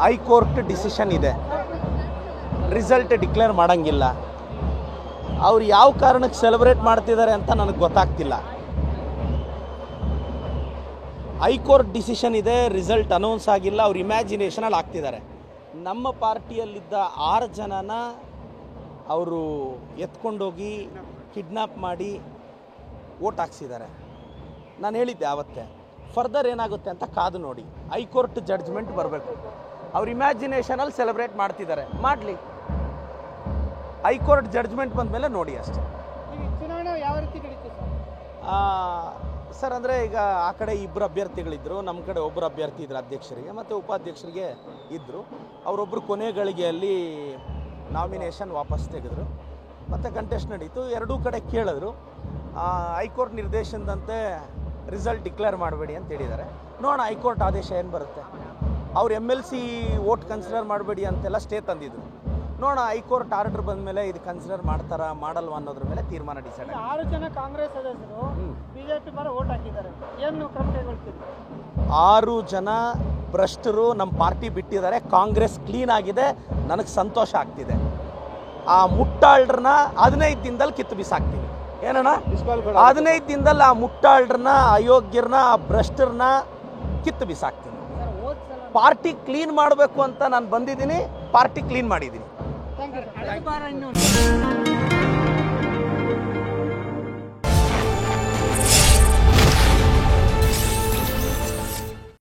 High court decision ಇದೆ, result declare ಮಾಡೋಂಗಿಲ್ಲ. ಅವ್ರು ಯಾವ ಕಾರಣಕ್ಕೆ ಸೆಲೆಬ್ರೇಟ್ ಮಾಡ್ತಿದ್ದಾರೆ ಅಂತ ನನಗೆ ಗೊತ್ತಾಗ್ತಿಲ್ಲ. ಹೈಕೋರ್ಟ್ ಡಿಸಿಷನ್ ಇದೆ, ರಿಸಲ್ಟ್ ಅನೌನ್ಸ್ ಆಗಿಲ್ಲ, ಅವ್ರ ಇಮ್ಯಾಜಿನೇಷನಲ್ಲಿ ಆಗ್ತಿದ್ದಾರೆ. ನಮ್ಮ ಪಾರ್ಟಿಯಲ್ಲಿದ್ದ 6 ಜನನ ಅವರು ಎತ್ಕೊಂಡೋಗಿ ಕಿಡ್ನಾಪ್ ಮಾಡಿ ವೋಟ್ ಹಾಕ್ಸಿದ್ದಾರೆ. ನಾನು ಹೇಳಿದ್ದೆ ಆವತ್ತೇ, ಫರ್ದರ್ ಏನಾಗುತ್ತೆ ಅಂತ ಕಾದು ನೋಡಿ. ಹೈಕೋರ್ಟ್ ಜಡ್ಜ್ಮೆಂಟ್ ಬರಬೇಕು. ಅವ್ರ ಇಮ್ಯಾಜಿನೇಷನಲ್ಲಿ ಸೆಲೆಬ್ರೇಟ್ ಮಾಡ್ತಿದ್ದಾರೆ, ಮಾಡಲಿ. ಹೈಕೋರ್ಟ್ ಜಡ್ಜ್ಮೆಂಟ್ ಬಂದ ಮೇಲೆ ನೋಡಿ ಅಷ್ಟೇ. ಚುನಾವಣೆ ಯಾವ ರೀತಿ ನಡೀತು ಸರ್? ಅಂದರೆ ಈಗ ಆ ಕಡೆ 2 ಅಭ್ಯರ್ಥಿಗಳಿದ್ದರು, ನಮ್ಮ ಕಡೆ ಒಬ್ಬರು ಅಭ್ಯರ್ಥಿ ಇದ್ದರು ಅಧ್ಯಕ್ಷರಿಗೆ ಮತ್ತು ಉಪಾಧ್ಯಕ್ಷರಿಗೆ ಇದ್ದರು. ಅವರೊಬ್ಬರು ಕೊನೆ ಗಳಿಗೆಯಲ್ಲಿ ನಾಮಿನೇಷನ್ ವಾಪಸ್ ತೆಗೆದರು ಮತ್ತು ಕಂಟೆಸ್ಟ್ ನಡೀತು. ಎರಡೂ ಕಡೆ ಕೇಳಿದ್ರು. ಹೈಕೋರ್ಟ್ ನಿರ್ದೇಶನದಂತೆ ರಿಸಲ್ಟ್ ಡಿಕ್ಲೇರ್ ಮಾಡಬೇಡಿ ಅಂತ ಹೇಳಿದ್ದಾರೆ. ನೋಡೋಣ ಹೈಕೋರ್ಟ್ ಆದೇಶ ಏನು ಬರುತ್ತೆ. ಅವ್ರು MLC ವೋಟ್ ಕನ್ಸಿಡರ್ ಮಾಡಬೇಡಿ ಅಂತೆಲ್ಲ ಸ್ಟೇ ತಂದಿದ್ರು. ನೋಡೋಣ ಹೈಕೋರ್ಟ್ ಆರ್ಡರ್ ಬಂದ ಮೇಲೆ ಇದು ಕನ್ಸಿಡರ್ ಮಾಡ್ತಾರಾ ಮಾಡಲ್ವಾ ಅನ್ನೋದ್ರ ಮೇಲೆ ತೀರ್ಮಾನ ಡಿಸೈಡ್. 6 ಜನ ಕಾಂಗ್ರೆಸ್ ಸದಸ್ಯರು ಬಿಜೆಪಿ ಪರ ವೋಟ್ ಹಾಕಿದ್ದಾರೆ, ಏನು ಕ್ರಮ ಕೈಗೊಳ್ತೀರಿ? 6 ಜನ ಭ್ರಷ್ಟರು ನಮ್ಮ ಪಾರ್ಟಿ ಬಿಟ್ಟಿದ್ದಾರೆ. ಕಾಂಗ್ರೆಸ್ ಕ್ಲೀನ್ ಆಗಿದೆ, ನನಗೆ ಸಂತೋಷ ಆಗ್ತಿದೆ. ಆ ಮುಟ್ಟಾಳ್ರನ್ನ 15 ದಿನದಲ್ಲಿ ಕಿತ್ತು ಬಿಸಾಕ್ತೀನಿ. ಏನಣ್ಣ? 15 ದಿನದಲ್ಲಿ ಆ ಮುಟ್ಟಾಳ್ರನ್ನ, ಅಯೋಗ್ಯರನ್ನ, ಆ ಭ್ರಷ್ಟರನ್ನ ಕಿತ್ತು ಬಿಸಾಕ್ತೀನಿ. ಪಾರ್ಟಿ ಕ್ಲೀನ್ ಮಾಡಬೇಕು ಅಂತ ನಾನು ಬಂದಿದ್ದೀನಿ, ಪಾರ್ಟಿ ಕ್ಲೀನ್ ಮಾಡಿದ್ದೀನಿ. Thank you.